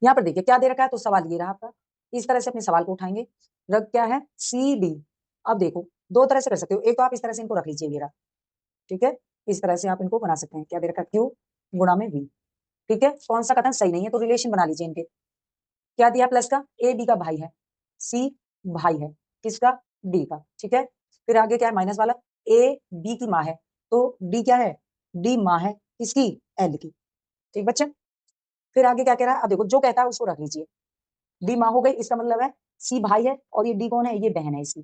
यहाँ पर देखिए क्या दे रखा है, तो सवाल ये रहा आपका, इस तरह से अपने सवाल को उठाएंगे। रख क्या है, सी डी। अब देखो दो तरह से कर सकते हो, एक तो आप इस तरह से इनको रख लीजिए ये रहा, ठीक है, इस तरह से आप इनको बना सकते हैं। क्या दे रखा है, क्यू गुणा में वी, ठीक है। कौन सा कथन सही नहीं है, तो रिलेशन बना लीजिए इनके। क्या दिया प्लस का, ए बी का भाई है, सी भाई है किसका, डी का, ठीक है। फिर आगे क्या है, माइनस वाला, ए बी की माँ है, तो डी क्या है, डी माँ है किसकी, एल की, ठीक बच्चे। फिर आगे क्या कह रहा है, अब देखो जो कहता है उसको रख लीजिए। डी माँ हो गई, इसका मतलब है सी भाई है, और ये डी कौन है, ये बहन है इसकी,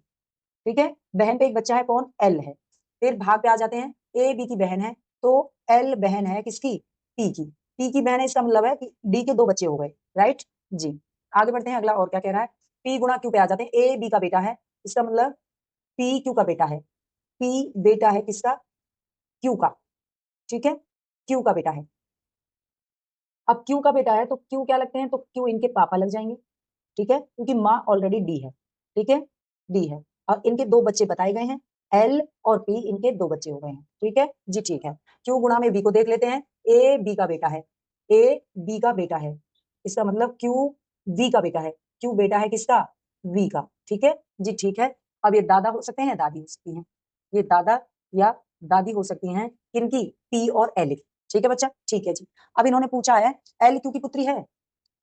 ठीक है। बहन पे एक बच्चा है कौन, एल है। फिर भाग पे आ जाते हैं, ए बी की बहन है, तो एल बहन है किसकी, पी की, पी की बहन है, इसका मतलब है कि डी के दो बच्चे हो गए, राइट जी। आगे बढ़ते हैं, अगला और क्या कह रहा है, पी गुणा क्यू पे आ जाते हैं, ए बी का बेटा है, इसका मतलब पी क्यू का बेटा है, पी बेटा है किसका, क्यू का, ठीक है, क्यू का बेटा है। अब क्यू का बेटा है तो क्यू क्या लगते हैं, तो क्यू इनके पापा लग जाएंगे, ठीक है, क्योंकि माँ ऑलरेडी डी है, ठीक है, डी है। और इनके दो बच्चे बताए गए हैं, एल और पी, इनके दो बच्चे हो गए हैं, ठीक है जी, ठीक है। क्यू गुणा में बी को देख लेते हैं, ए बी का बेटा है, ए बी का बेटा है, इसका मतलब क्यू वी का बेटा है, क्यू बेटा है किसका, वी का, ठीक है जी, ठीक है। अब ये दादा हो सकते हैं या दादी हो सकती हैं, ये दादा या दादी हो सकती हैं किनकी, पी और एल की, ठीक है बच्चा, ठीक है जी। अब इन्होंने पूछा है एल क्यू की पुत्री है,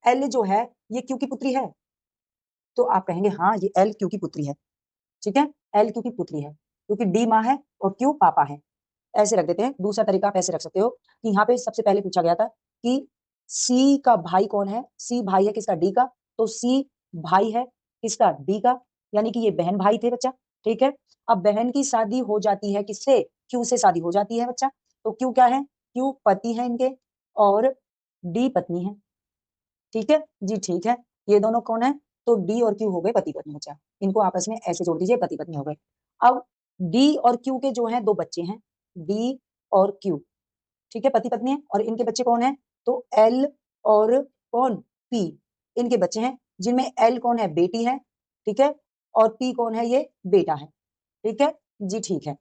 एल जो है ये क्यू की पुत्री है, तो आप कहेंगे हाँ ये एल क्यू की पुत्री है, ठीक है, एल क्यू की पुत्री है, क्योंकि डी माँ है और क्यू पापा है। ऐसे रख देते हैं। दूसरा तरीका आप ऐसे रख सकते हो कि यहाँ पे सबसे पहले पूछा गया था कि सी का भाई कौन है, सी भाई है किसका, डी का, तो सी भाई है किसका, डी का, यानी कि ये बहन भाई थे बच्चा, ठीक है। अब बहन की शादी हो जाती है किससे, क्यू से शादी हो जाती है बच्चा, तो क्यू क्या है, क्यू पति है इनके, और डी पत्नी है, ठीक है जी, ठीक है। ये दोनों कौन है, तो डी और क्यू हो गए पति पत्नी बच्चा, इनको आपस में ऐसे जोड़ दीजिए, पति पत्नी हो गए। अब डी और क्यू के जो है दो बच्चे हैं, डी और क्यू, ठीक है, पति पत्नी है, और इनके बच्चे कौन है, तो एल और कौन, पी, इनके बच्चे हैं, जिनमें एल कौन है, बेटी है, ठीक है, और पी कौन है, ये बेटा है, ठीक है जी, ठीक है।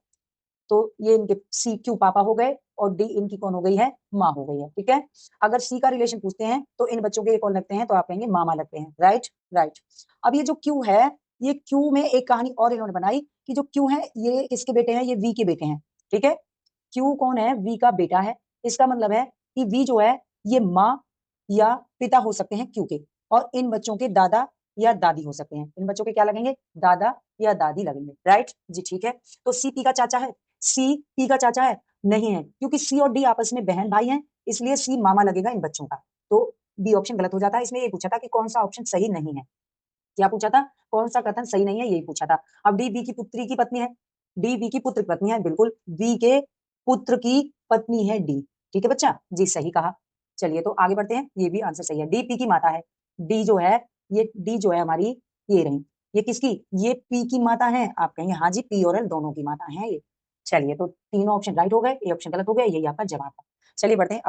तो ये इनके सी क्यू पापा हो गए, और डी इनकी कौन हो गई है, माँ हो गई है, ठीक है। अगर सी का रिलेशन पूछते हैं तो इन बच्चों के ये कौन लगते हैं, तो आप कहेंगे मामा लगते हैं, राइट राइट। अब ये जो क्यू है, ये क्यू में एक कहानी और इन्होंने बनाई कि जो क्यू है ये किसके बेटे हैं, ये वी के बेटे हैं, ठीक है। क्यू कौन है, वी का बेटा है, इसका मतलब है कि वी जो है ये माँ या पिता हो सकते हैं क्यू के, और इन बच्चों के दादा या दादी हो सकते हैं, इन बच्चों के क्या लगेंगे, दादा या दादी लगेंगे, राइट जी, ठीक है। तो सी पी का चाचा है, सी पी का चाचा है, नहीं है, क्योंकि सी और डी आपस में बहन भाई हैं, इसलिए सी मामा लगेगा इन बच्चों का, तो बी ऑप्शन गलत हो जाता है। इसमें ये पूछा था कि कौन सा ऑप्शन सही नहीं है, क्या पूछा था, कौन सा कथन सही नहीं है, यही पूछा था। अब डी बी की पुत्री की पत्नी है, डी बी की पुत्र की पत्नी है, बिल्कुल बी के पुत्र की पत्नी है डी, ठीक है बच्चा जी, सही कहा। चलिए तो आगे बढ़ते हैं, ये भी आंसर सही है, डी पी की माता है, डी जो है, ये डी जो है हमारी, ये रही, ये किसकी, ये पी की माता है, आप कहेंगे हाँ जी, पी और एल दोनों की माता है ये। चलिए तो तीनों ऑप्शन राइट हो गए, ये ऑप्शन गलत हो गया, यही आपका जवाब है। चलिए बढ़ते हैं।